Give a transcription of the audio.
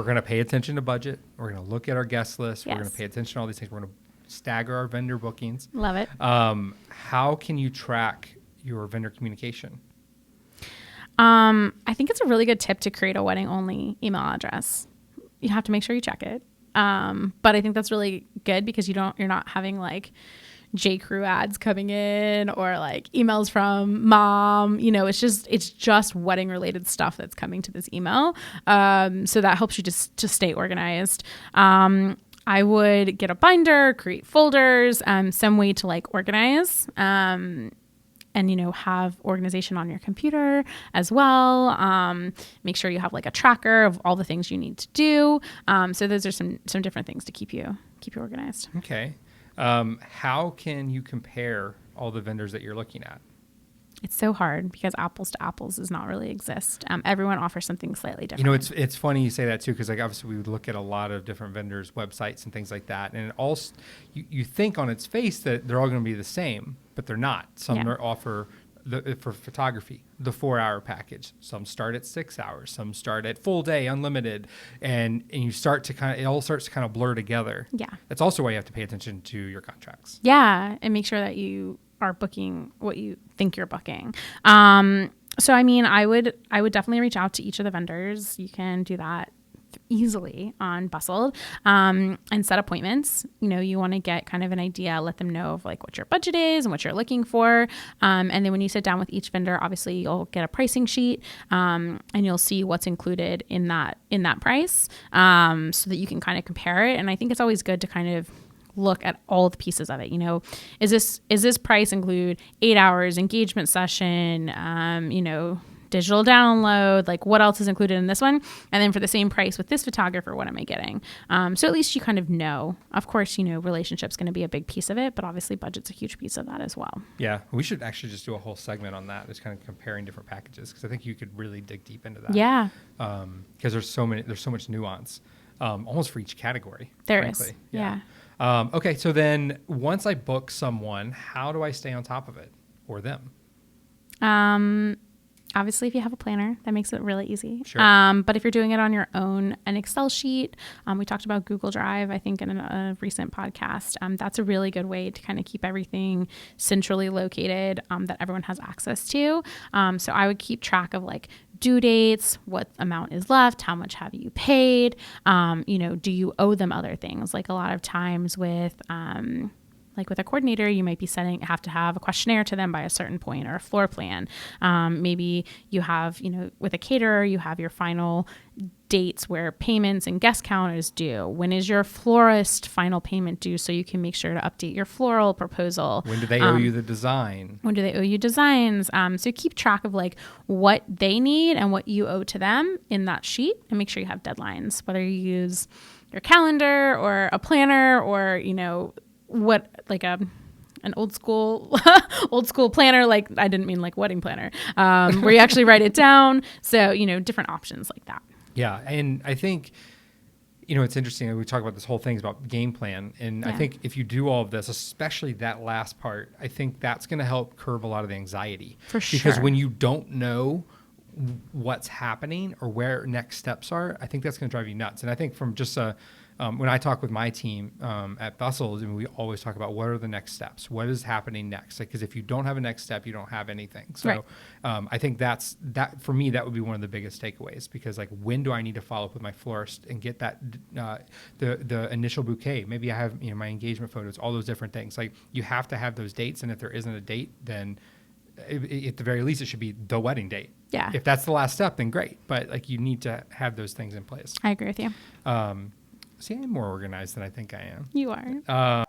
we're going to pay attention to budget. We're going to look at our guest list. Yes. We're going to pay attention to all these things. We're going to stagger our vendor bookings. Love it. How can you track your vendor communication? I think it's a really good tip to create a wedding only email address. You have to make sure you check it. But I think that's really good because you're not having like J.Crew ads coming in or like emails from mom. It's just wedding related stuff that's coming to this email. So that helps you just to stay organized. I would get a binder, create folders, some way to like organize. And, have organization on your computer as well. Make sure you have like a tracker of all the things you need to do. So those are some different things to keep you organized. Okay. How can you compare all the vendors that you're looking at? It's so hard because apples to apples does not really exist. Everyone offers something slightly different. It's funny you say that too, because like obviously we would look at a lot of different vendors' websites and things like that, and you think on its face that they're all going to be the same, but they're not. Some offer for photography the 4-hour package. Some start at 6 hours. Some start at full day unlimited, and you start to it all starts to kind of blur together. Yeah, that's also why you have to pay attention to your contracts. Yeah, and make sure that you are booking what you think you're booking. So I mean, I would definitely reach out to each of the vendors. You can do that easily on Bustld, and set appointments. You want to get kind of an idea, let them know of like what your budget is and what you're looking for. And then when you sit down with each vendor, obviously you'll get a pricing sheet, and you'll see what's included in that price, so that you can kind of compare it. And I think it's always good to kind of look at all the pieces of it. Is this price include 8 hours engagement session, digital download, like what else is included in this one? And then for the same price with this photographer, what am I getting? So at least you kind of know. Of course, relationship's going to be a big piece of it, but obviously budget's a huge piece of that as well. Yeah, we should actually just do a whole segment on that, just kind of comparing different packages, because I think you could really dig deep into that. Yeah. Because there's so much nuance, almost for each category. There frankly. is. Yeah. Okay, so then once I book someone, how do I stay on top of it or them? Obviously, if you have a planner, that makes it really easy. Sure. But if you're doing it on your own, an Excel sheet, we talked about Google Drive, I think, in a recent podcast. That's a really good way to kind of keep everything centrally located, that everyone has access to. So I would keep track of like due dates, what amount is left, how much have you paid, do you owe them other things? Like a lot of times with a coordinator, you might be have to have a questionnaire to them by a certain point or a floor plan. Maybe you have, with a caterer, you have your final dates where payments and guest count is due. When is your florist final payment due so you can make sure to update your floral proposal? When do they owe you the design? When do they owe you designs? So keep track of like what they need and what you owe to them in that sheet, and make sure you have deadlines, whether you use your calendar or a planner or, what like an old school planner, like I didn't mean like wedding planner, where you actually write it down. So, different options like that. Yeah. And I think, it's interesting. We talk about this whole thing about game plan. And I think if you do all of this, especially that last part, I think that's going to help curb a lot of the anxiety. For sure. Because when you don't know what's happening or where next steps are, I think that's going to drive you nuts. And I think from just when I talk with my team at Bustld, we always talk about what are the next steps, what is happening next. Because if you don't have a next step, you don't have anything. So right. I think that for me, that would be one of the biggest takeaways. Because like, when do I need to follow up with my florist and get that the initial bouquet? Maybe I have my engagement photos, all those different things. Like, you have to have those dates, and if there isn't a date, then at the very least, it should be the wedding date. Yeah. If that's the last step, then great. But like, you need to have those things in place. I agree with you. See, I'm more organized than I think I am. You are.